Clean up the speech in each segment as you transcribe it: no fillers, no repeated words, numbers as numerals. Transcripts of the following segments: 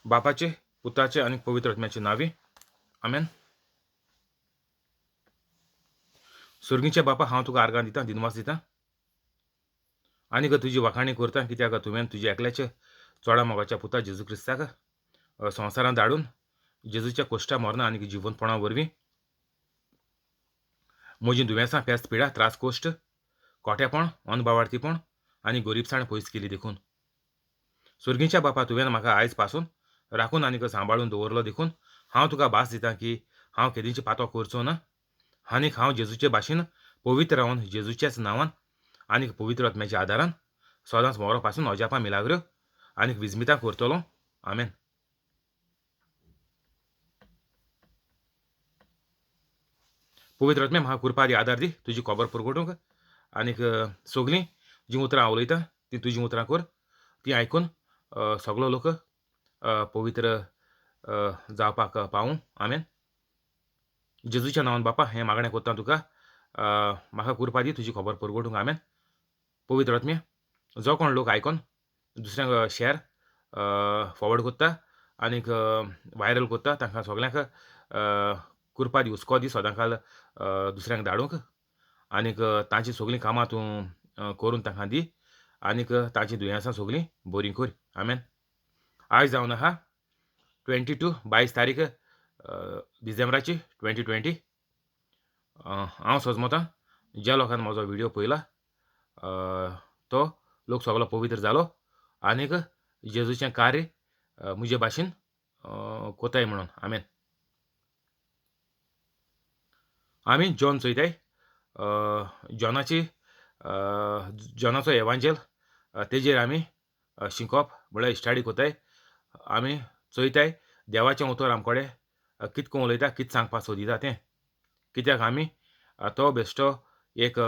बापाचे, पुताचे आणि पवित्र आत्म्याचे नावे. आमेन. सुर्गीचे बापा, हांव तुका आर्गां दिता, दिनवास दिता आनी तुजी वाखाणी करता, कित्याक तुवें तुज्या एकल्याच्या चोडा मोगाच्या पुता जेजू क्रिस्ताक संवसारांत धाडून जेजूच्या कोश्टा मरणा आनी जिवंतपणा वरवीं म्हजी दुयेंसां, फेस्त, पिडा, त्रास, कोश्ट, कोठेपण, अनबावार्थीपण आनी गरीबसाण पयस केली देखून. सुर्गीच्या बापा, तुवें म्हाका आयज पासून राखून आनीक सांबाळून दवरलो देखून हांव तुका भास दितां की हांव केदींची पातो करचो ना आनीक हांव जेजूचे भाशेन पवित्र रावन जेजूच्याच नांवान आनीक पवित्र आत्म्याच्या आदारान सदांच मोरो पासून अजापां मिलाग्र्यो आनीक विजमितां करतलो. आमेन. पवित्र आत्मे, म्हाका कृपा दी, आदार दी, तुजी खबर परगटूंक आनीक सगलीं जीं उतरां हांव उलयतां तीं तुजीं उतरां कर, तीं आयकून सगलो लोक पवित्र जावपाक पावूं. आमेन. जेजूच्या नांवान बापा, हें मागणें कोत्तां तुका, म्हाका कृपा दी, तुजी खबर परगटूंक. आमेन. पवित्र आत्मे, जो कोण लोक आयकोन दुसऱ्यांक शेअर फॉवर्ड कोत्ता आनीक वायरल कोत्ता, तांकां सगल्यांक कृपा दी, हुस्को दी, सदांकाल दुसऱ्यांक धाडूंक आनीक तांचीं सगलीं कामां तूं करून तांकां दी आनीक तांचीं दुयेंसां सगलीं बरीं कर. आमेन. आयज जावन आहा 22 तारीख डिसेंबराची 2020. हांव सजमतां ज्या लोकांनी म्हजो व्हिडिओ पळयला तो लोक सगलो पवित्र जालो आनीक जेजूचें कार्य म्हजे भाशेन कोताय म्हणून. आमेन. आमी जॉन चयताय, जॉनाचो एवांजेल तेजेर आमी शिकोवप म्हळ्यार स्टडी कोताय. आमी चयताय देवाचें उतर आमकोडे कितको उलयता, कितें सांगपाक सोदिता तें, कित्याक आमी तो बेश्टो एक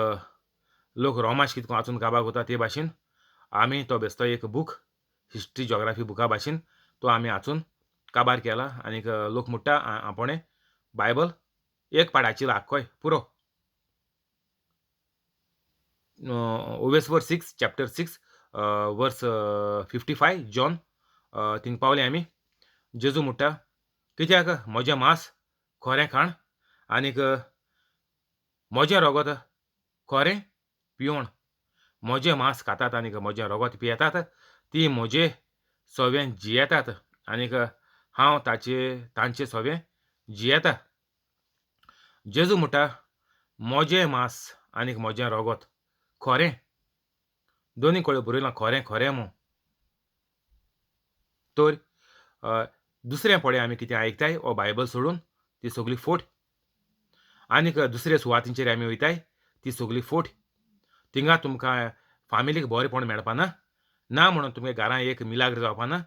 लोक रोमांच कितको वाचून काबार कोता ते भाशेन आमी तो बेश्टो एक बूक, हिस्ट्री जॉग्राफी बुका भाशेन तो आमी वाचून काबार केला आनीक लोक म्हणटा आपणे बायबल एक पाडाची आख्खोय पुरो. ओवेस 6 चॅप्टर 6 वर्स 55 जॉन थिंग पावले आमी. जेजू म्हणटा, कित्याक म्हजें मांस खोरें खाण आनीक म्हजें रगत खोरें पिवण. म्हजें मांस खातात आनीक म्हजें रगत पियेतात ती म्हजे सोवें जियेतात आनीक हांव तांचें सोवें जियेता. जेजू म्हणटा, म्हजें मांस आनीक म्हजें रगत खोरें, दोनी कडेन बरयलां खोरें खोरें म्हूण. तर दुसरें पडे आमी कितें आयकताय ओ बायबल सोडून ती सगळी फोट आनीक दुसरे सुवातींचेर आमी वयताय ती सगळी फोट. थिंगा तुमकां फामिलीक बरेंपण मेळपा ना म्हणून तुमगे घरां एक मिलाग्र जावपा ना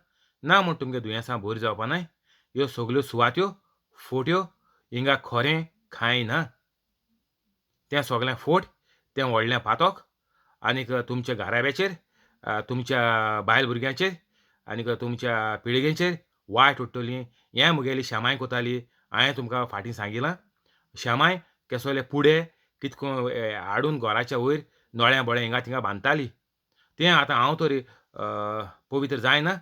म्हणून तुमगे दुयेंसां बरीं जावपा नाय. ह्यो सगल्यो सुवात्यो फोट्यो हिंगा खोरें कांय ना. तें सगलें फोट, तें व्हडलें पातोक आनीक तुमच्या घराब्याचेर, तुमच्या बायल भुरग्यांचेर आनीक तुमच्या पिळगेचेर वायट उडटलीं. हें मुगेली शामाय कोताली. हांवें तुमकां फाटीं सांगिलां, शामाय केसोले पुडे कितको हाडून घराच्या वयर नोळ्या बोळ्या हिंगा थिंगा बांदताली. तें आतां हांव तरी पवित्र जायना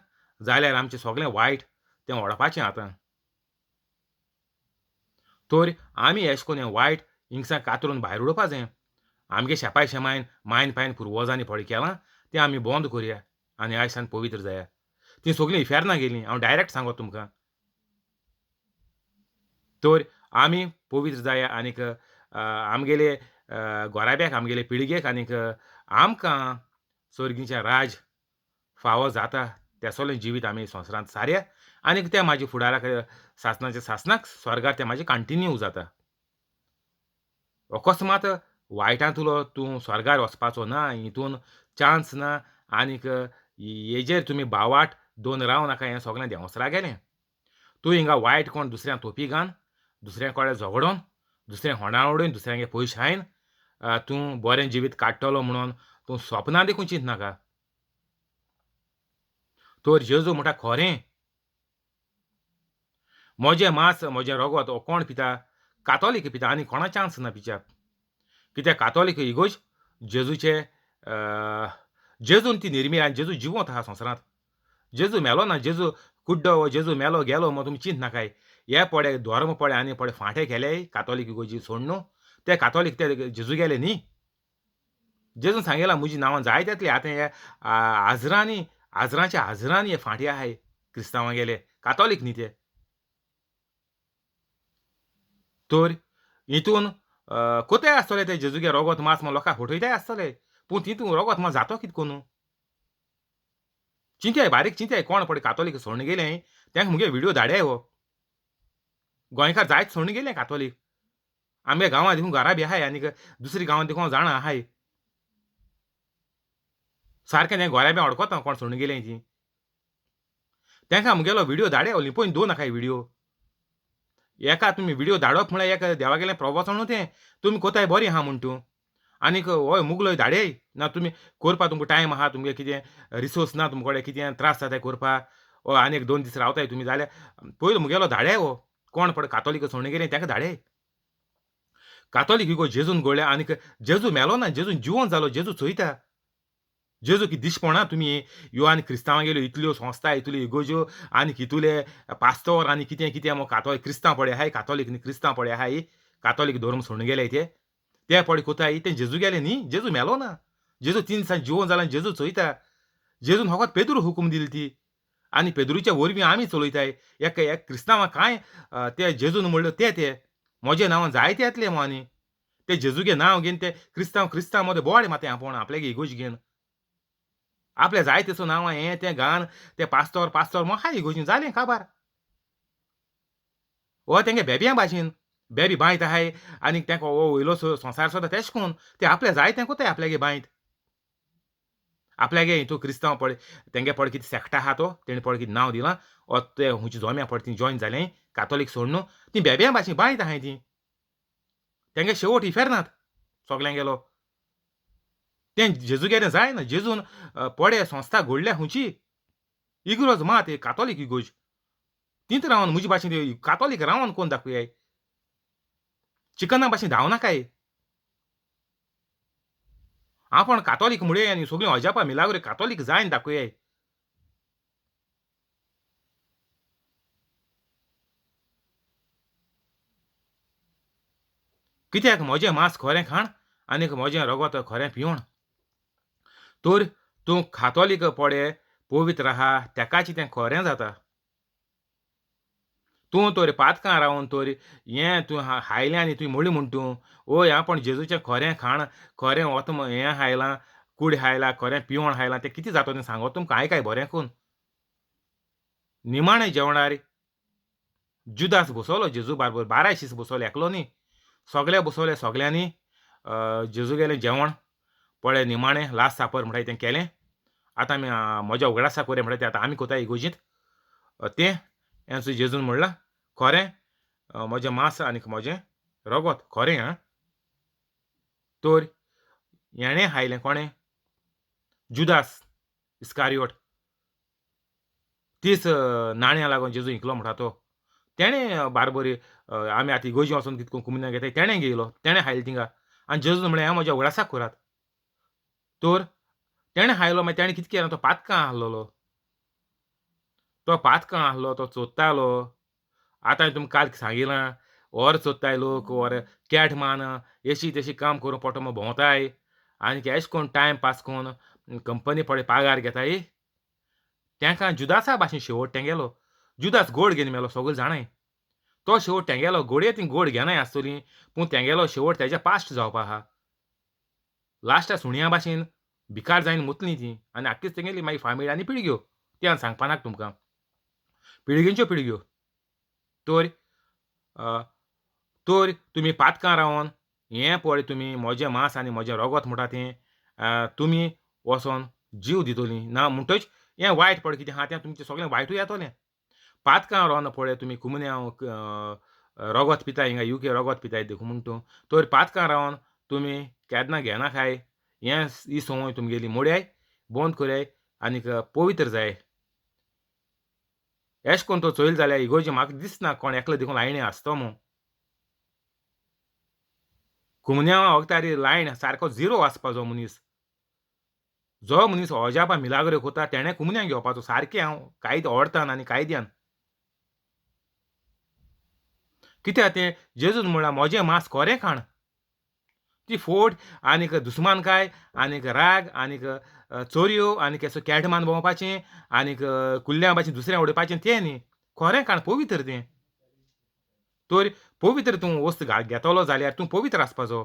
जाल्यार आमचें सगलें वायट तें ओडपाचें आतां. तर आमी एशें कोन्न हें वायट हिंगसा कातरून भायर उडोवपा जाय. आमगे शेपाय शेमायन मायन पायन पुर्वजांनी फळ केलां तें आमी बंद करया आनी आयज सान पवित्र जाया. तीं सगलीं इफेरनां गेलीं, हांव डायरेक्ट सांगत तुमकां. तर आमी पवित्र जाया आनीक आमगेले घोराब्याक, आमगेले पिळगेक आनीक आमकां सर्गीचें राज फावो जाता तेसोलें जिवीत आमी संवसारांत सारया आनीक तें म्हाज्या फुडाराक सासणाच्या सासणाक स्वर्गार तें म्हाजें कंटिन्यू जाता. अकस्मात वायटांत तूं स्वर्गार वचपाचो ना, हितून चान्स ना आनीक हेजेर तुमी भावाट दोन राव नाका. हें सगलें देंवसरा गेलें. तूं हिंगा वायट कोण दुसऱ्यांक तोपी घालन, दुसऱ्या कडेन झगडोन, दुसरें होंडार उडोवन, दुसऱ्यांगे पयशे खायन तूं बरें जिवीत काडटलो म्हणून तूं सपनां देखून चिंत नाका. तर जेजू म्हणटा खोरें, म्हजें मांस म्हजें रगत हो कोण पिता? कातोलीक पिता आनी कोणा चान्स ना पिच्याक. कित्याक कातोलीक इगोज जेजूचें जेजून ती निर्मी आनी जेजू जिवंत आहा संवसारांत. जेजू मेलो ना. जेजू कुड्डो हो जेजू मेलो गेलो मग तुमी चिंत नाकाय. हे पळे धर्म पळे आनी पळे फांटे केले कातोलीक इगोर्जी सोड न्हू. ते कातोलीक ते जेजू गेले न्ही. जेजून सांगयलां म्हजी नांवां जायत येतली. आतां हे आजराच्या आजरान हे फांटे आहाय क्रिस्तांवां गेले. कातोलीक न्ही ते. तर हितून कोताय आसतले ते जेजूगे रगत मांस म्हूण लोकांक फटयताय आसतले. पूण तितून रगत मांस जातो कितें करून? चिंत्याय बारीक चिंत्याय कोण पळय कातोलीक सोडून गेले तांकां मुगे व्हिडिओ धाडयाय हो. गोंयकार जायत सोडून गेले कातोलीक. आमगे गांवां देखून घरां बी आहाय आनीक दुसरी गांवां देखून हांव जाणा आहाय. सारकें तें घोऱ्या बी अडकोता कोण सोडून गेलीं तीं. तांकां मुगेलो व्हिडिओ धाडया लिपोवन दवरूं नाकाय व्हिडिओ. एका तुमी व्हिडिओ धाडप म्हळ्यार एक देवागेलें प्रवचन न्हू तें. तुमी कोताय बरीं आहा म्हूण तूं. आनीक हो मुगलोय धाडय. ना तुमी करपा तुमकां टायम आहा, तुमगे कितें रिसोर्स ना तुमचे कडेन कितें त्रास जाताय करपाक. वो आनीक 2 दीस रावताय तुमी जाल्यार पयलो मुगेलो धाडय हो. कोण पळय कातोलीक सोडून गेले तांकां धाडय. कातोलीक इगो जेजून घोळ्या आनीक जेजू मेलो ना, जेजू जिवंत जालो, जेजू चोयता. जेजू कितें दिश्टपणा तुमी ह्यो आनी क्रिस्तांवां गेल्यो इतल्यो संस्था, इतल्यो इगोज्यो आनीक इतुले पास्तर आनी कितें कितें मो क्रिस्तांव पळय आहाय, कातोलीक न्ही क्रिस्तांव पळय आहाय, कातोलीक धर्म सोडून गेले ते पळय कोताय ते जेजू गेले न्ही, जेजू मेलो ना. जेजू 3 दिसांनी जिवंत जाला आनी जेजू चोयता. जेजून फकत पेद्रू हुकूम दिली ती. आनी पेद्रूच्या वरवीं आमी चलयताय. एक क्रिस्तांवां कांय ते जेजून म्हणल्यो ते. म्हजे नांवां जायते येतले मो आनी. ते जेजूगे नांव घेवन ते क्रिस्तांव मोदे बोवाळ मारताय आपूण आपल्यागे इगोज घेवन. आपल्या जाय तेचो नांवां हें तें घालन ते पास्तर मो आहाय इगोजीन जालें काबार. हो तेंगे बेब्या भाशेन. बेबी बांयत आहाय आनीक तेंको हो वयलो संवसार चलता तेशें कोन्न ते आपल्या जाय तें कोताय आपल्यागे बांयत. आपल्यागे हितू क्रिस्तांव पळय तेंगे पळय कितें सॅक्ट आहा तो तेणी पळय कितें नांव दिलां वो ते हुंयचे जोम्या पळय तीं जॉयन जालें कातोलीक सोड न्हू. तीं बेब्या भाशेन बांयत आहाय तीं. तेंगे शेवट इफेरनात सोगल्यांगेलो. तें जेजू गेलें जायना. जेजून पळे संस्था घोडल्या हुंयची. इग्रोज मात एक कातोलीक इगोज. तींत रावन म्हजे भाशेन कातोलीक रावन कोन्न दाखयाय. चिकना भाशेन धांवनाकाय. आपण कातोलीक म्हणुया आनी सगळीं अजापा मिलाग्रो कातोलीक जायन दाखयाय. कित्याक म्हजें मांस खोरें खाण आनीक म्हजें रगत खोरें पिवण. तर तूं कातोलीक पळय पवित्र आहा तेकाच तें खोरें जाता. तूं तर पातकां रावन तर हें तूं हायलें आनी तुवें म्हणलें म्हूण तूं ओय आपण जेजूचें खोरें खाण, खोरें वत हें हायलां, कूड हायला, खोरें पिवण हायलां तें कितें जाता तें सांगो तुमकां आयकाय बरें करून. निमाणें जेवणार जुदास बसवलो जेजू बारबर 12 शीस बसवले एकलो न्ही. सगळे बसवले सगल्यांनी जेजूगेलें जेवण पळय निमाणें लास्ट सापर म्हणटाय तें केलें. आतां आमी म्हज्या उगडासा कोरया म्हणटाय तें आतां आमी कोताय इगोजींत. तें हें जेजून म्हणलां खोरें म्हजें मांस आनीक म्हजें रगत खोरें आं. तर हेणें हायलें कोणें? जुदास इस्कारियोट. 30 नाण्या लागून जेजू इंकलो म्हणटा तो. तेणें बारबरी आमी आतां इगोजी वचोन कितें कुमन्या घेताय तेणें घेयलो. तेणें हायलो थिंगां. आनी जेजून म्हणलें हें म्हज्या उगडासाक करात. तर तेणें हायलो मागीर तेणें कितें केलें तो पातकां आहलोलो. तो पातकां आहलो तो चोत्तालो. आतां हांवें तुमकां काल सांगिलां व्हर चोत्ताय लोक व्हर केट मान एशी तेशी काम करून पोटो भोंवताय आनीक एशें कोन्न टायम पास कोन्न कंपनी पळय पागार घेताय. तांकां जुदासा भाशेन शेवट तेंगेलो. जुदास गोड घेवन मेलो सगळे जाणाय. तो शेवट तेंगेलो गोडये तीं गोड घेनाय आसतलीं पूण तेंगेलो शेवट तेज्या पास्ट जावपा आहा. लास्टाक सुण्या भाशेन भिकार जायन मुतलीं तीं आनी आख्खीच तेंगेली मागीर फामील आनी पिळग्यो. तें हांव सांगपा नाका तुमकां. पिळगेंच्यो पिळग्यो. तर तर तुमी पातकां रावन हें पळय तुमी म्हजें मांस आनी म्हजें रगत म्हणटा तें तुमी वचोन जीव दितलीं. ना म्हणटच हें वायट पळय कितें आहा तें तुमचें सगळें वायटूय येतलें. पातकां रावन पळय तुमी कुमन्यांव रगत पिताय हिंगा यूके रगत पिताय देखून म्हूण तूं. तर पातकां रावन तुमी केन्ना घेनाकाय. ही संवय तुमगेली मोड्याय, बंद करयाय आनीक पवित्र जाय. एशें कोन्न तो चोयलो जाल्यार इगोर्जे म्हाका दिसना कोण एकलो देखून लायणी आसतो म्हूण. कुमन्यांव वखदारी लायन सारको झिरो आसपा जो मनीस. जो मनीस ओजापा मिलाग्रो कोता तेणें कुमन्यांक घेवपाचो सारकें हांव कायद ओडतान आनी कायद्यान. कित्याक तें जेजून म्हणलां म्हजें मांस खोरें खाण. ती फोड आनीक दुस्मानकाय आनीक राग आनीक चोरयो आनीक असो केटमान भोंवपाचें आनीक कुल्ल्या भाशेन दुसऱ्यांक उडोवपाचें तें न्ही. खोरें खाण पवित्र तें. तर पवित्र तूं वस्त घेतलो जाल्यार तूं पवित्र आसपाचो.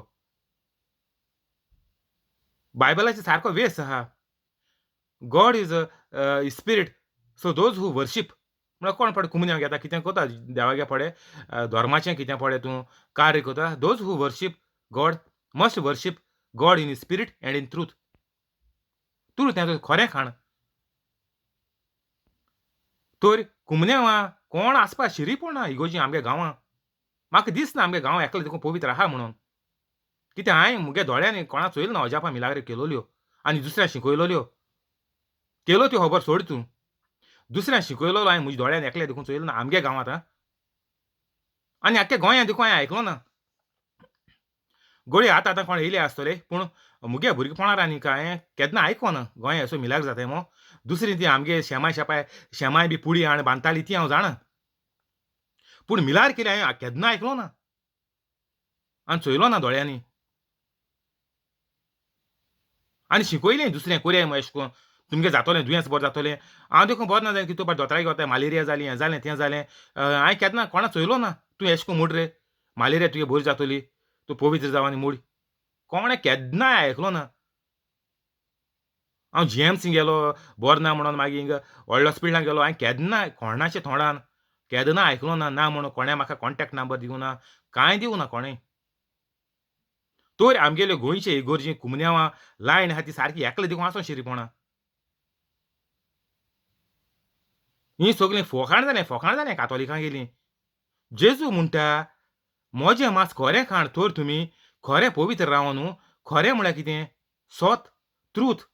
बायबलाचो सारको वेस आहा. God is a spirit, so those who worship म्हळ्यार कोण पडे कुमन्यांक घेता कितें कोता देवागे पडे धर्माचें कितें पडे तूं कार्य कोता. Those who worship God must worship God in spirit and in truth. Truth हें खोरें खाण. तर कुमन्यांवा कोण आसपा शिरीपण ना इगोर्जी आमगे गांवां. म्हाका दिसना आमगे गांव एकलो देखून पवित्र आहा म्हणून. कित्याक हांवें मुगे दोळ्यांनी कोणा चोयलो ना अजापा मिलाग्रे केलोल्यो आनी दुसऱ्यांक शिकयलोल्यो. केलो त्यो खबर सोड तूं. दुसऱ्यांक शिकयलोलो हांवें म्हज्या दोळ्यान एकल्या देखून चोयलो ना आमगे गांवांत आं. आनी आख्ख्या गोंयांत देखून हांवें आयकलो ना. गोळी आतां कोण येयले आसतले पूण मुगे भुरगेपणार आनीक हांवें केन्ना आयकोना गोंया असो मिलाग्र जाताय म्हणोन. दुसरी ती आमगे शेमाय बी पुडी हाड बांदताली ती हांव जाणा. पूण मिलार केली हांवें केन्ना आयकलो ना आनी चोयलो ना दोळ्यांनी. आनी शिकयलें दुसरें कोरया म्हण एशें कोन्न तुमगे जातोलें दुयेंस बरें जातोलें. हांव देखून बरो ना जालें की तूं दोतोरागेर वता मलेरिया जाली हें जालें तें जालें. हांवें केन्ना कोणा चोयलो ना. तूं एशें कोन्न म्हूण रे मलेरिया तुगे बरी जातोली. तूं पवित्र जावं आनी म्हूण. कोणें केन्नाय आयकलो ना. हांव जीएमसी गेलो बरो ना म्हणोन मागीर हिंग व्हडल्या हॉस्पिटलांत गेलो. हांवें केन्ना कोणाचे तोंडान केन्ना आयकलो ना. ना म्हणून कोणें म्हाका कॉन्टॅक्ट नंबर दिवं ना. कांय दिवं ना कोणें. तर आमगेल्यो गोंयचे इगोर्जी कुमन्यांवां लायन आहा ती सारकी एकले देखून आसों शिरीपणां. हीं सगळीं फोकाण जालें कातोलिकांगेलीं. जेजू म्हणटा म्हजें मांस खोरें खाण तर तुमी खरें पवित्र राव न्हू. खरें म्हळ्यार कितें? सोत, ट्रूथ.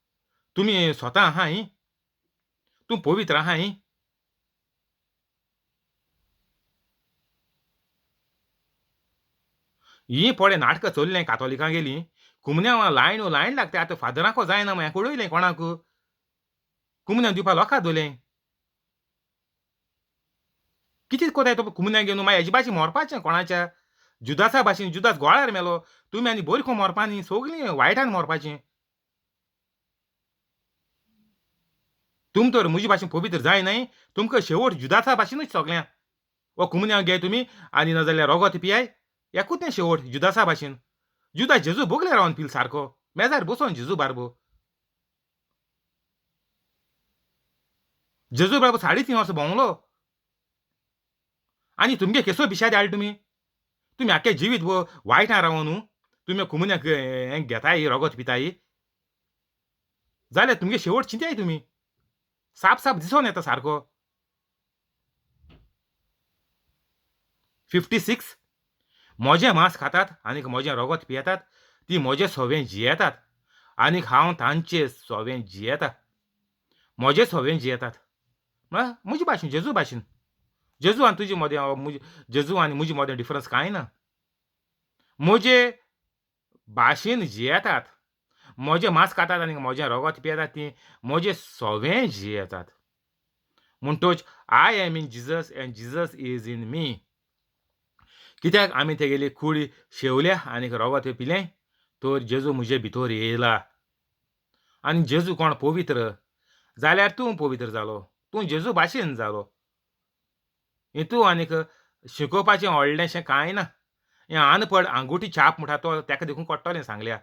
तुमी स्वता आहाय. तूं पवित्र आहाय. हीं पळय नाटकां चल्लीं कातोलिकांगेलीं. कुमन्यांवां लायन लागता. आतां फादराको जायना म्हळ्यार कळयलें कोणाक. कुमन्यांव दिवपा लोकां दोवरलें. कितें कोताय तो कुमन्यांक घेवन मागीर हेजे भाशेन मरपाचें कोणाच्या. जुदासा भाशेन जुदास गोळार मेलो. तुमी आनी बरी कोन्न मरपा न्ही. सगळीं वायटान मरपाचें. तुम तर म्हजे भाशेन पवित्र जायनाय. तुमकां शेवट जुदासा भाशेनूच सगळ्यांक. वो कुमन्यांक घे तुमी आनी नाजाल्यार रोगत पियाय. एकूच तें शेवट जुदासा भाशेन. जुदास जेजू बोगले रावन पिलो सारको. मेजार बसोन जेजू बारबो. जेजू बारबो 3.5 वर्स भोंवलो. आनी तुमगे केसो बिशाद हाडले तुमी. तुमी आख्खें जिवीत वायटान रावो न्हू. तुमी कुमन्यांक हें घेताय रोगत पिताय. जाल्यार तुमगे शेवट चिंत्याय तुमी. साप दिसोन येता सारको. 56 म्हजें मांस खातात आनीक म्हजें रोगत पियेतात. ती म्हजें सोवें जियेतात आनीक हांव तांचें सोवें जियेतां. म्हजें सोवें जियेतात म्हळ्यार म्हजे भाशेन जेजू भाशेन. जेजू आनी तुजे मदें जेजू आनी म्हजे मदें डिफरन्स कांय ना. म्हजे भाशेन जियेतात. म्हजें मांस खातात आनीक म्हजें रोगत पियेतात ती म्हजें सोवें जियेतात. म्हणटोच I am in Jesus and Jesus is in me. कित्याक आमी तेगेली कूड शेवल्या आनीक रोगत पिलें तर जेजू म्हजे भितर येयला. आनी जेजू कोण पवित्र जाल्यार तूं पवित्र जालो. तूं जेजू भाशेन जालो. हितू आनीक शिकोवपाचें व्हडलेंशें कांय ना. हें अनपड आंगुठी छाप म्हणटा तो तेका देखून कोट्टोलें सांगल्या.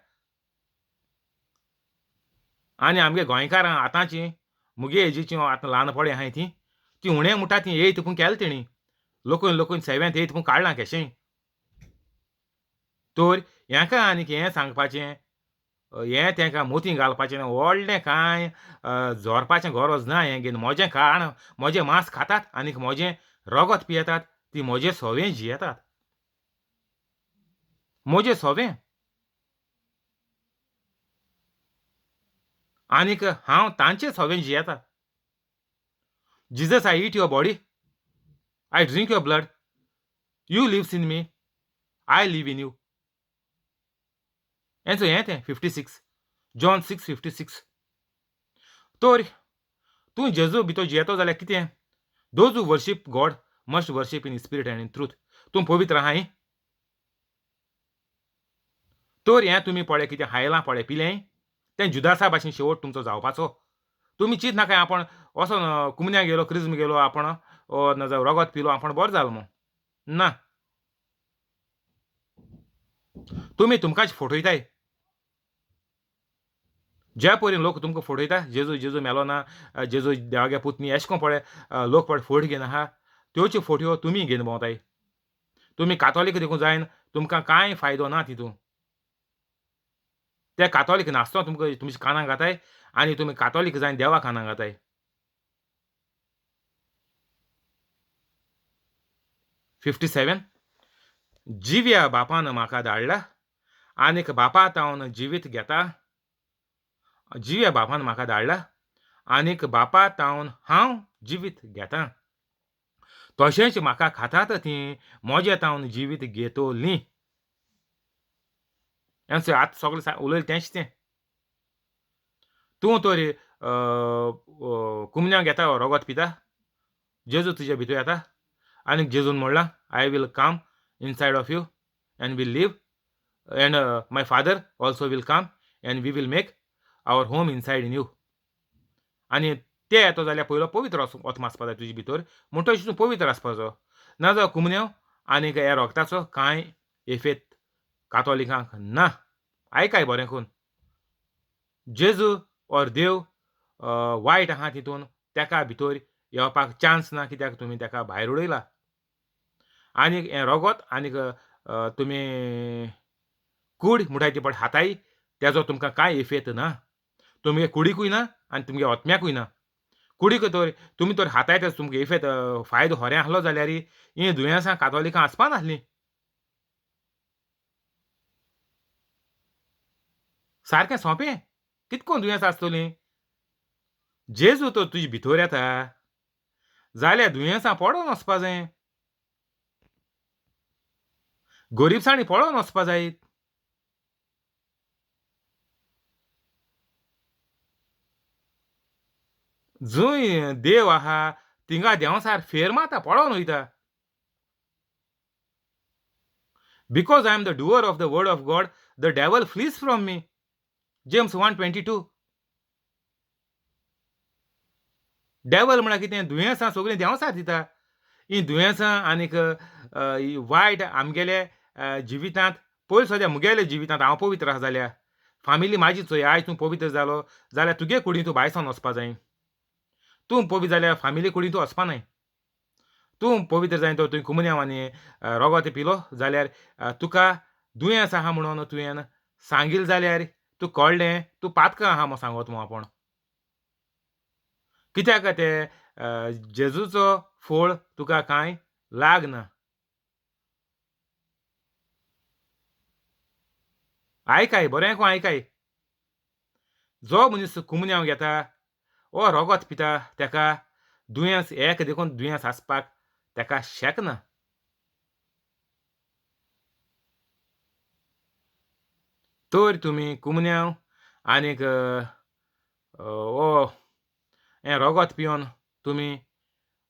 आनी आमगे गोंयकारां आतांचीं मुगे एजीचीं आतां ल्हानपडीं आहाय तीं उणें म्हणटा तीं 8th पूण केलां तेणी. लोकून 7th 8th पूण काडलां केशें. तर हेंका आनीक हें सांगपाचें हें तेंकां मोतीं घालपाचें व्हडलें कांय जोरपाचें गरज ना. हें घेवन म्हजें खाण म्हजें मांस खातात आनीक म्हजें रोगत पियेतात. ती म्हजें सोवें जियेतात. म्हजें सोवें आनीक हांव तांचें सोवें जियेतां. Jesus, I eat your body. I drink your blood. You lives in me. I live in you. हेंचो हें तें 56 John 6:56. तर तूं जेजू भितर जियेतो जाल्यार कितें? Those who worship God must worship in spirit and in truth. तूं पवित्र आहाय? तर हें तुमी पळय कितें हायलां पळय पिलें, तें जुदासा भाशेन शेवट तुमचो जावपाचो. तुमी चिंत नाका आपण वोसोन कुमन्याक गेलो, क्रिस्म गेलो आपण नाजाल्यार रगत पिलो आपण बरो जालो म्हूण. ना. तुमी तुमकांच फटयताय. ज्या परीन लोक तुमकां फटयता, जेजू मेलो ना, जेजू देवागे पूत न्ही, अशें कोन्न पळय लोक पळय फट घेवन आहा, त्योच फटयो तुमी घेवन भोंवताय. तुमी कातोलीक देखून जायन तुमकां कांय फायदो ना तितून. ते कातोलीक नासतना तुमकां तुमच्या कानाक घाताय आनी तुमी कातोलीक जायन देवा कानाक घाताय. 57 जिव्या बापान म्हाका धाडला आनीक बापा तावन जिवीत घेता. जिव्या बापान म्हाका धाडला आनीक बापा तावन हांव जिवीत घेतां. तशेंच म्हाका खातात तीं मोजे तावन जिवीत घेतोलीं. हें आतां सगळें उलयलें तेंच तें. तूं तर कुमन्यांक येता रगत पिता, जेजू तुजे भितर येता आनीक जेजून म्हणलां, I will come inside of you and will live and my father also will come and we will make our home inside in you. आनी ते येतो जाल्यार पयलो पवित्र ओतमो आसपा जाय तुजे भितर, म्हणटकीर तूं पवित्र आसपाचो. नाजाल्यार कुमन्यांव आनीक ह्या रोगताचो कांय इफेक्ट कातोलिकांक ना. आयकाय बरें करून. जेजू ओर देव वायट आहा तितून तेका भितर येवपाक चान्स ना, कित्याक तुमी तेका भायर उडयला. आनीक हें रगत आनीक तुमी कूड म्हणटाय ती पळय खाताय, तेजो तुमकां कांय इफेक्ट ना. तुमगे कुडीकूय ना आनी तुमगे ओतम्याकूय ना. कुडीक तर तुमी तर खाताय तेजो तुमकां इफेक्ट फायदो खरें आसलो जाल्यार हीं दुयेंसां कातोलिकां आसपा नासलीं. सारकें सोंपें. कितको दुयेंसां आसतलीं? जेजू तर तुजे भितर येता जाल्यार दुयेंसां पडोन वचपा जाय. गरीबसाणी पळोवन वचपा जायत. जंय देव आहा थिंगा देंवसार फेर मारता, पळोवन वयता. Because I am the doer of the word of God, the devil flees from me. James 1:22. Devil म्हळ्यार कितें? दुयेंसां सगळीं देंवसार दिता. हीं दुयेंसां आनीक ही वायट आमगेले जिवितांत पयर सद्या मुगेले जिवितांत हांव पवित्र आसा जाल्यार, फामिली म्हाजी चोय आयज तूं पवित्र जालो जाल्यार तुगे कुडीन तूं भायर वचपा जाय. तूं पवित्र जाल्यार फामिली कुडीन तूं वचपा न्हय. तूं पवित्र जायन तर तुवें कुमन्यांव आनी रगत पिलो जाल्यार तुका दुयेंस आहा म्हणून तुवें सांगिल जाल्यार तूं कळ्ळें तूं पातकां आहा म्हूण सांगोत म्हूण आपूण. कित्याक ते जेजूचो फळ तुका कांय लागना. आयकाय बरेंको आयकाय. जो मनीस कुमन्यांव घेता वो रगत पिता तेका दुयेंस एक देखून दुयेंस आसपाक तेका शेकना. तर तुमी कुमन्यांव आनीक वो हें रगत पिवन तुमी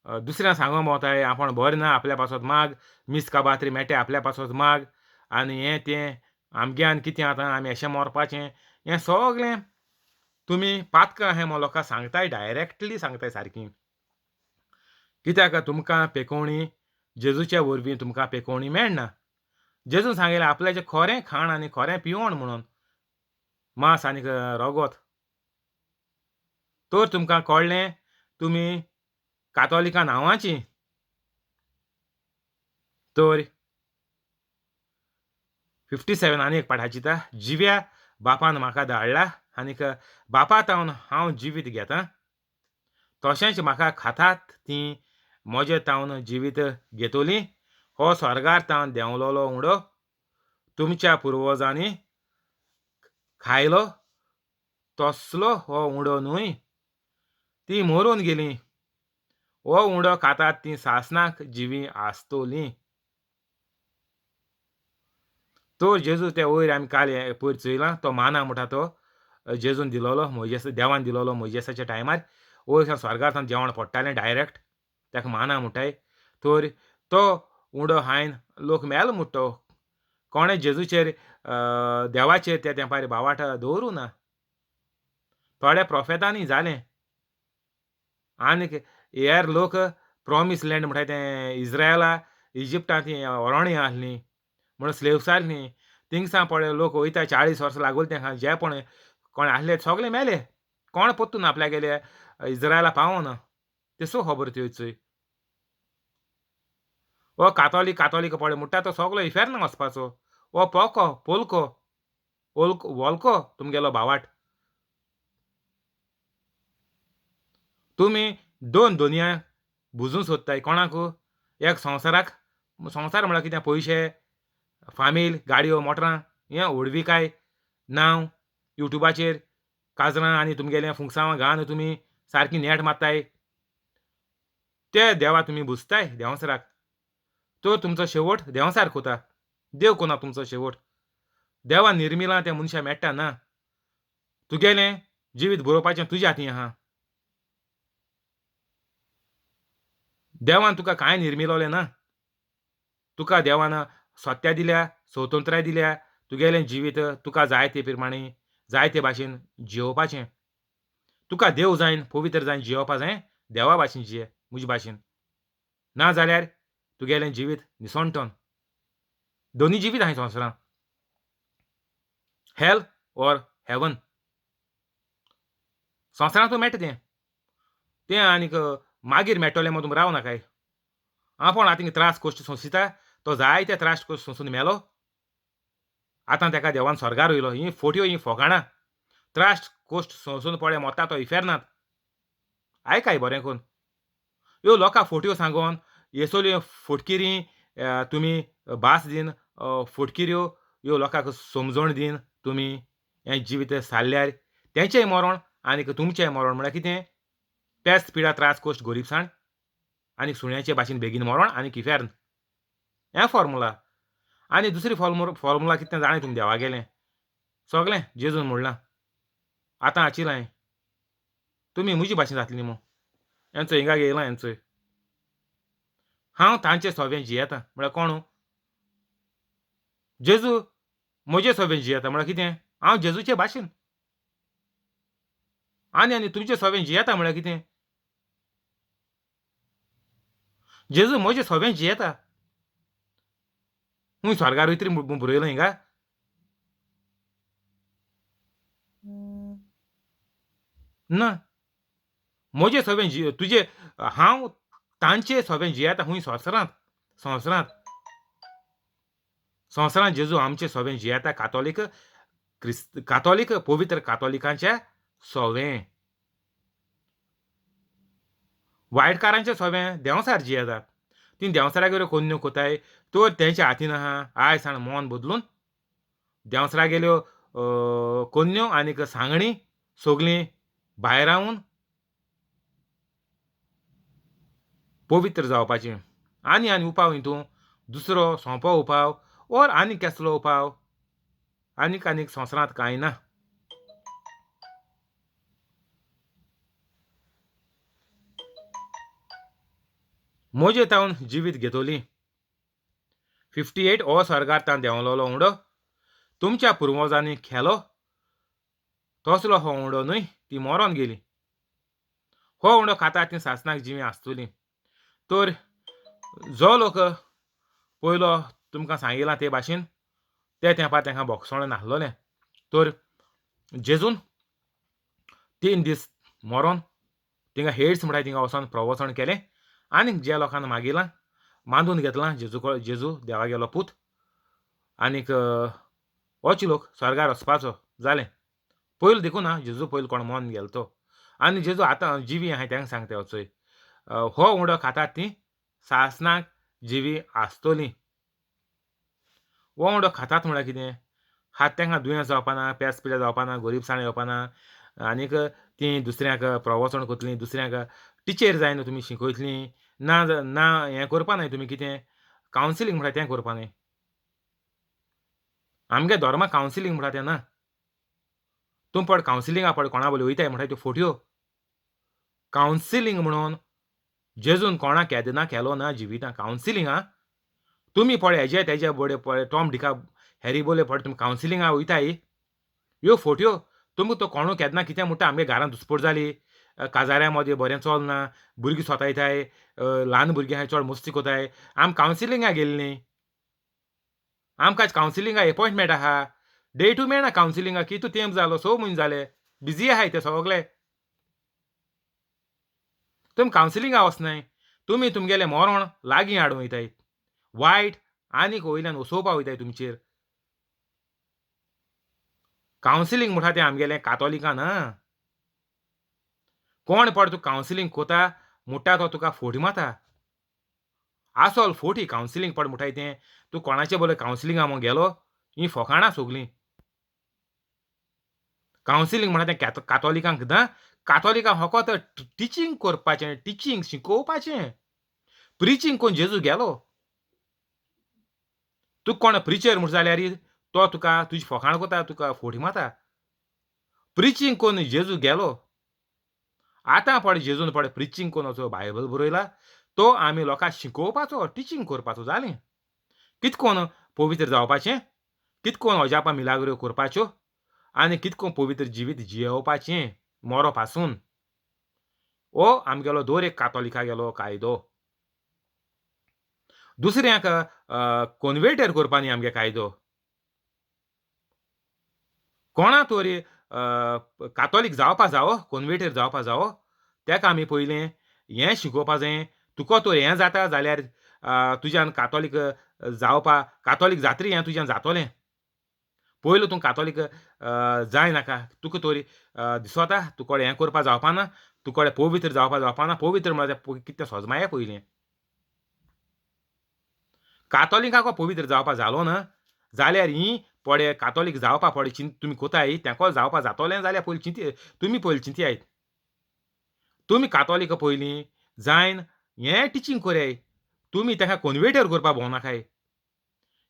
दुसऱ्यांक सांगों भोंवताय आपूण बरें ना, आपल्या पासत माग, मिस काबात्री मेळटाय आपल्या पासत माग आनी हें तें आमग्यान कितें आतां आमी अशें मरपाचें. हें सगळें तुमी पातकां अहें म्हूण लोकांक सांगताय, डायरेक्टली सांगताय सारकीं. कित्याक तुमकां पेकोवणी जेजूच्या वरवीं तुमकां पेकोवणी मेळना. जेजून सांगलें आपल्याचें खरें खाण आनी खरें पिवण म्हणून मांस आनीक रगत. तर तुमकां कळ्ळें तुमी कातोलिकां नांवाचीं. तर 57 आनी एक पाठ चिंता. जिव्या बापान म्हाका धाडला आनीक बापा तावन हांव जिवीत घेतां. तशेंच म्हाका खातात तीं मोजे तावन जिवीत घेतोलीं. हो स्वर्गार तावन देंवलोलो उंडो तुमच्या पुर्वजांनी खायलो तसलो हो उंडो न्हय. तीं मरून गेलीं. हो उंडो खातात तीं सासणाक जिवीं आसतलीं. तो जेजू ते वयर आमी काल पयर चयलां तो माना म्हणटा तो जेजून दिलोलो मोइजेस देवान दिलोलो मोइजेसाच्या टायमार वयर स्वर्गांतल्यान जेवण पडटालें डायरेक्ट ताका माना म्हणटाय तर तो उंडो हायन लोक मेलो म्हणटा तो कोणें जेजूचेर देवाचेर त्या तेंपार बावाट दवरूं ना. थोड्या प्रोफेतांनी जालें आनीक हेर लोक प्रॉमीस लँड म्हणटाय तें इज्रायला इजिप्टांत तीं व्हरोणी आहलीं म्हण स्लेव्स आहलीं थिंगसा पळय लोक वयता 40 वर्सां लागोली तेंकां जे कोण आहले सगळे मेले. कोण पोत्तून आपल्या गेले इज्रायला पावोना. तेसो खबर त्यो चोय. हो कातोलीक पळय म्हणटा तो सगलो इफेर्नाक वचपाचो. हो पोलको वोल्को तुमगेलो भावाट. तुमी 2 दोनया झुजूं सोदताय कोणाक? एक संवसार म्हळ्यार कितें पयशे, फामील, गाडयो, मोटरां हें व्हडविकाय, नांव, युट्यूबाचेर काजरां आनी तुमगेलें फुंगसांवां घालन तुमी सारकी नेट मारताय. ते देवा तुमी बुजताय देंवसराक. तो तुमचो शेवट देंवसार कोता. देव कोना तुमचो शेवट. देवान निर्मिलां तें मनशां मेळटा ना. तुगेलें जिवीत बरोवपाचें तुज्या हातीन आहा. देवान तुका कांय निर्मिलोलें ना. तुका देवान सत्या दिल्या, स्वतंत्राय दिल्या, तुगेलें जिवीत तुका जाय ते प्रमाणें जाय ते भाशेन जियोवपाचें. तुका देव जायन पवित्र जायन जियोवपा जाय देवा भाशेन जिये म्हजे भाशेन. ना जाल्यार तुगेलें जिवीत निसोणटोन. दोनी जिवीत आहाय संवसारांत. हेल ओर हेवन. संवसारांतूय मेळटा तें. तें आनीक मागीर मेळटलें म्हूण तुमी राव नाकाय. आपूण आतां त्रास कश्ट सोंसिता तो जायते त्रास कश्ट सोंसून मेलो. आतां तेका देवान स्वर्गार वयलो. हीं फोट्यो हीं फोकाणां. त्रास कश्ट सोंसून पळय मोता तो इफेरनात. आयकाय बरें करून. ह्यो लोकां फोट्यो सांगोन येसोल्यो फोटकिरी तुमी भास दिन फोटकिऱ्यो ह्यो लोकांक समजण दिन तुमी हें जिवीत सारल्यार तेंचेंय मरोण आनीक तुमचेंय मरोण म्हळ्यार कितें? पेस्त पिडा त्रास कश्ट गरीबसाण आनीक सुण्याचे भाशेन बेगीन मरोण आनीक इफेर्न. हें फॉर्मुला. आनी दुसरी फॉर्मुला कितें जाणाय तुमी देवागेलें. सगलें जेजून म्हणलां. आतां आचिलाय. तुमी म्हजी भाशेन जातलीं न्ही हेंचो हिंगा येयलां हेंचोय. हांव तांचे सोबें जियेतां म्हळ्यार कोण? जेजू म्हजे सोबें जियेता म्हळ्यार कितें? हांव जेजूचे भाशेन. आनी तुमचे सोबें जियेता म्हळ्यार कितें? जेजू म्हजे सोबें जियेता. खूंय स्वर्गार वयतरी म्हूण बरयलो हिंगा. ना. म्हजे सोबें तुजे हांव तांचे सोबें जियेता खूंय संवसारांत. संवसारांत जेजू आमचे सोबें जियेता कातोलीक पवित्र कातोलिकांच्या सोबें. वायटकारांचें सोबें देंवसार जियेतात. तीं देंवसारागेर कोन्यो कोताय तर तेंच्या हातीन आहा आयज सावन मोन बदलून देंवसरागेल्यो कोन्यो आनीक सांगणी सगलीं भायर रावून पवित्र जावपाचीं. आनी उपाव हितून दुसरो सोंपो उपाव ओर आनीक केसलो उपाव आनीक संवसारांत कांय ना. म्हजे तावन जिवीत घेतोली 58 हो स्वर्गांतल्यान देंवलोलो उंडो तुमच्या पुर्वजांनी खेलो तसलो हो उंडो न्हय. ती मरोन गेली. हो उंडो खाता ती सासणाक जिवी आसतली. तर जो लोक पयलो तुमकां सांगिलां ते भाशेन ते तेंपार तेंकां भोगसण नासलोलें. तर जेजून 3 दीस मरोन थिंगा हेड्स म्हणटाय थिंगा वचोन प्रवचन केलें आनीक जे लोकांन मागिलां मांदून घेतलां जेजू देवागेलो पूत आनीक होचे लोक स्वर्गार वचपाचो जालें. पयलो देखून ना जेजू पयलो कोण मोन गेलो तो आनी जेजू आतां जिवी आहाय तेंकां सांगता वचोय. हो उंडो खातात तीं सासणाक जिवी आसतलीं. हो उंडो खातात म्हळ्यार कितें? खात तेंकां दुयेंस जावपा ना, पेज पिड्यार जावपा ना, गरीबसाण येवपा ना आनीक तीं दुसऱ्यांक प्रवचन करतलीं, दुसऱ्यांक टिचेर जायन तुमी शिकयतलीं. ना हें करपा न्हय तुमी कितें कावन्सिलींग म्हणटा तें करपा न्हय. आमगे धर्माक कावन्सिलींग म्हणटा तें ना. तुम पड कावन्सिलिंगा पड कोणा बोले वयताय म्हणटा त्यो फोट्यो कावन्सिलींग म्हणून जेजून कोणाक केदना केलो ना जिवितां कावन्सिलिंगा तुमी पळय हेजे तेजे बडे पळय टॉम डिका हॅरी बोले पळय तुमी कावन्सिलिंगा वयताय ह्यो फोट्यो तुमकां तो कोणू केदना कितें म्हणटा आमगे घरांत दुस्पट जाली काजाऱ्या मदीं बरें चलना भुरगीं सोतायताय ल्हान भुरगीं आहाय चड मस्ती कोताय आमी कावन्सिलिंगा गेलीं न्ही आमकां आज कावन्सिलिंगा अपॉयंटमेंट आहा डेटू मेळना कावन्सिलिंगा कितू तेंप जालो 6 म्हयने जाले बिजी आहाय ते सगळे तुमी कावन्सिलिंगा वचनाय तुमी तुमगेलें मरोण लागीं हाडूं वयताय वायट आनीक वयल्यान वसोवपा वयताय तुमचेर कावन्सिलींग म्हणटा तें आमगेलें कातोलिकां ना कोण पड तूं कावन्सिलींग कोता म्हणटा तो तुका फोटी मारता आसोल फोटी कावन्सिलींग पड म्हणटाय तें तूं कोणाचे बरोबर कावन्सिलिंगा म्हूण गेलो हीं फकाणां सगलीं कावन्सिलींग म्हणटा तें कातोलिकांक ना कातोलिकांक फकत टिचींग करपाचें टिचींग शिकोवपाचें प्रिचींग कोन्न जेजू गेलो तुका कोण प्रिचर म्हूण जाल्यार तो तुका तुजी फकाणां कोता तुका फोटी मारता प्रिचींग कोन्न जेजू गेलो आतां पड जेजून पड प्रिचींग कोन्न वचो बायबल बरयला तो आमी लोकांक शिकोवपाचो टिचींग करपाचो जालें कितकोन पवित्र जावपाचें कितकोन अजापां मिलाग्रो करपाच्यो आनी कितकोन पवित्र जिवीत जियोवपाचें मोरो पासून हो आमगेलो दर एक कातोलिकागेलो कायदो दुसऱ्यांक कॉन्वेटर करपा न्ही आमगे कायदो कोणा तरी कातोलीक जावपा जावो कॉन्वेटर जावपा जावो तेका आमी पयलें हें शिकोवपा जाय तुका तर हें जाता जाल्यार तुज्यान कातोलीक जावपा कातोलीक जातरी हें तुज्यान जातोलें पयलो तूं कातोलीक जायनाका तुका तरी दिसोता तुका हें करपा जावपाना तुका पवित्र जावपा पवित्र म्हळ्यार कितें सोजमाये पयलें कातोलिकांक पवित्र जावपा जालो ना जाल्यार हीं पडे कातोलीक जावपा पडे तुमी कोताय तेंको जावपा जातोलें जाल्यार पयलीं चिंती तुमी पयलीं चिंतयात तुमी कातोलीक पयलीं जायन हें टिचींग कोराय तुमी तेका कॉन्वेटर करपा भोंवनाकाय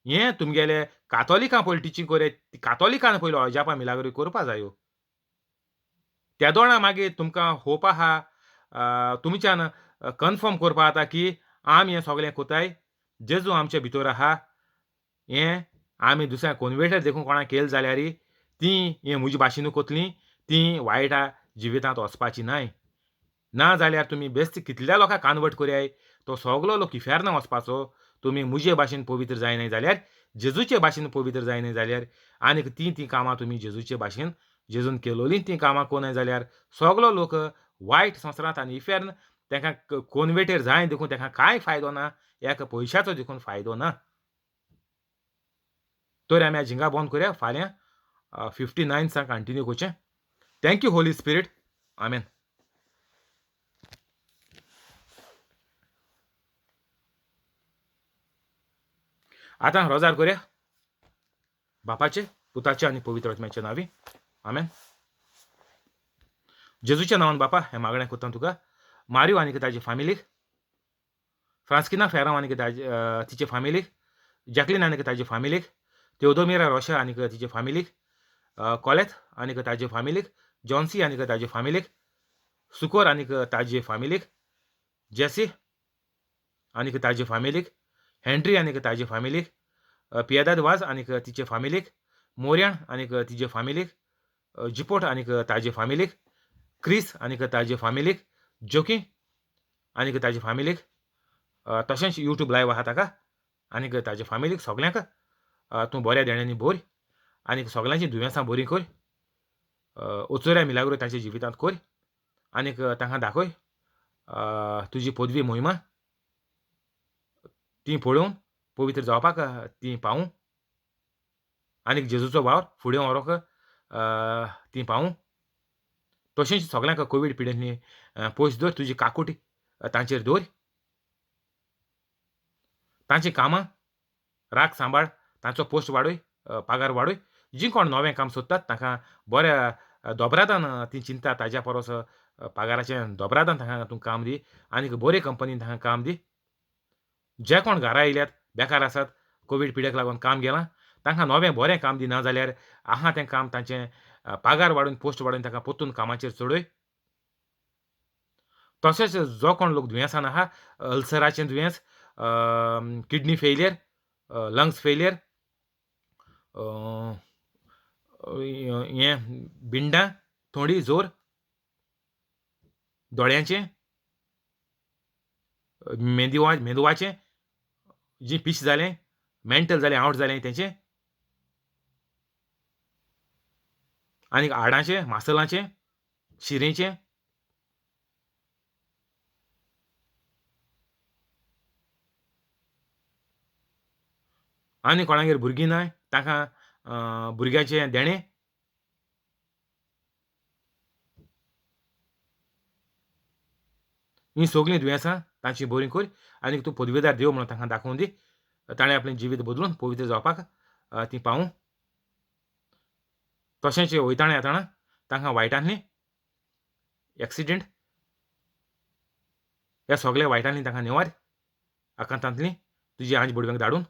हें तुमगेलें कातोलिकां पयलीं टिचींग कोराय कातोलिकान पयलो अजापा मिलाग्रो करपा जायो त्या दोळा मागीर तुमकां होप आहा तुमच्यान कन्फर्म करपा जाता की आमी हें सगळें कोताय जेजू आमचे भितर आहा हें आमी दुसऱ्यांक कॉन्वेटर देखून कोणाक केलें जाल्यार तीं हें म्हजे भाशेनू कोतलीं तीं वायटा जिवितांत वचपाची न्हय ना जाल्यार तुमी बेश्ट कितल्या लोकांक कानवट कोराय तो सगलो लोक इफेर्न वचपाचो तुमी म्हजे भाशेन पवित्र जायनाय जाल्यार जेजूचे भाशेन पवित्र जायनाय जाल्यार आनीक तीं कामां तुमी जेजूचे भाशेन जेजून केलोलीं तीं कामां कोनाय जाल्यार सगलो लोक वायट संवसारांत आनी इफेर्न तांकां कॉन्वेटर जाय देखून तांकां कांय फायदो ना एक पयशाचो देखून फायदो ना तर आमी हिंगा बंद करुया फाल्यां 59 कंटिन्यू करचें थँक्यू होली स्पिरीट आमेन आतां रोजार करुया बापाचे पुताचे आनी पवित्र आत्म्याचे नांवी आमेन जेजूच्या नांवान बापा हें मागणें कोत्ता तुका मारियो आनीक ताजे फॅमिलीक फ्रांस्किना फेरांव आनीक तिचे फॅमिलीक जॅकलीन आनीक ताजे फॅमिलीक तेओदोमिरा रोशा आनीक तिचे फॅमिलीक कॉलेथ आनीक ताजे फॅमिलीक जॉन्सी आनीक ताजे फॅमिलीक सुकोर आनीक ताजे फॅमिलीक जेसी आनीक ताजे फॅमिलीक हेनरी आनीक ताजे फॅमिलीक पियेदाद वाज आनीक तिचे फॅमिलीक मोर्यान आनीक तिचे फॅमिलीक जिपोट आनीक ताजे फॅमिलीक क्रिस आनीक ताजे फॅमिलीक जोकी आनीक ताजे फॅमिलीक तशेंच यूट्यूब लायव्ह आहा ताका आनीक ताजे फॅमिलीक सगल्यांक तूं बऱ्या देण्यानी भर आनीक सगल्यांची दुयेंसां बरीं कर उचोऱ्या मिलाग्रो तांच्या जिवितांत कर आनीक तांकां दाखय तुजी पदवी मोहिमा ती पळोवन पवित्र जावपाक ती पावूं आनीक जेजूचो वावर फुडें व्हरोंक ती पावूं तशेंच सगल्यांक कोवीड पिडेंतनी पयस दवर तुजी काकूट तांचेर दवर तांची कामां राख सांबाळ तांचो पोस्ट वाडय पगार वाडय जीं कोण नवें काम सोदतात तांकां बऱ्या दोबरादान ती चिंता ताज्या परस पगाराचें दोबरादान तांकां तूं काम दी आनीक बरे कंपनीन तांकां काम दी जे कोण घरा येयल्यात बेकार आसात कोवीड पिडेक लागून काम गेलां तांकां नवें बरें काम दिना जाल्यार आहा तें काम तांचें पागार वाडून पोस्ट वाडून ताका पोत्तून कामाचेर चडय. तशेंच जो कोण लोक दुयेंसान आहा, अल्सराचें दुयेंस, किडनी फेलियर, लंग्स फेलियर, हें भिंडां, थोडी, जोर, दोळ्यांचें, मेंदवाचें, जी पिश जालें, मेंटल जालें, आवट जालें तेचें, आनीक हाडाचें, मासलाचें, शिरेचें, आनी कोणागेर भुरगीं नाय ताका भुरग्याचें देणें, हीं सगलीं दुयेंसां तांची बरी कर आनीक तूं पदवेदार देव म्हणून तांकां दाखोवन दी. ताणें आपलें जिवीत बदलून पवित्र जावपाक तीं पावूं. तशेंच वयताणा येताना तांकां वायटांतलीं, एक्सिडेंट ह्या सगल्या वायटांतलीं तांकां नेवार, आकांतांतलीं तुजी आंज बडव्यांक धाडून.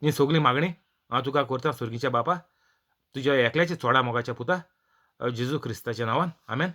ही सगली मागणी हांव तुका करतां सुर्गीच्या बापा, तुज्या एकल्याच्या चोडा मोगाच्या पुता जेजू क्रिस्ताच्या नांवान. आमेन.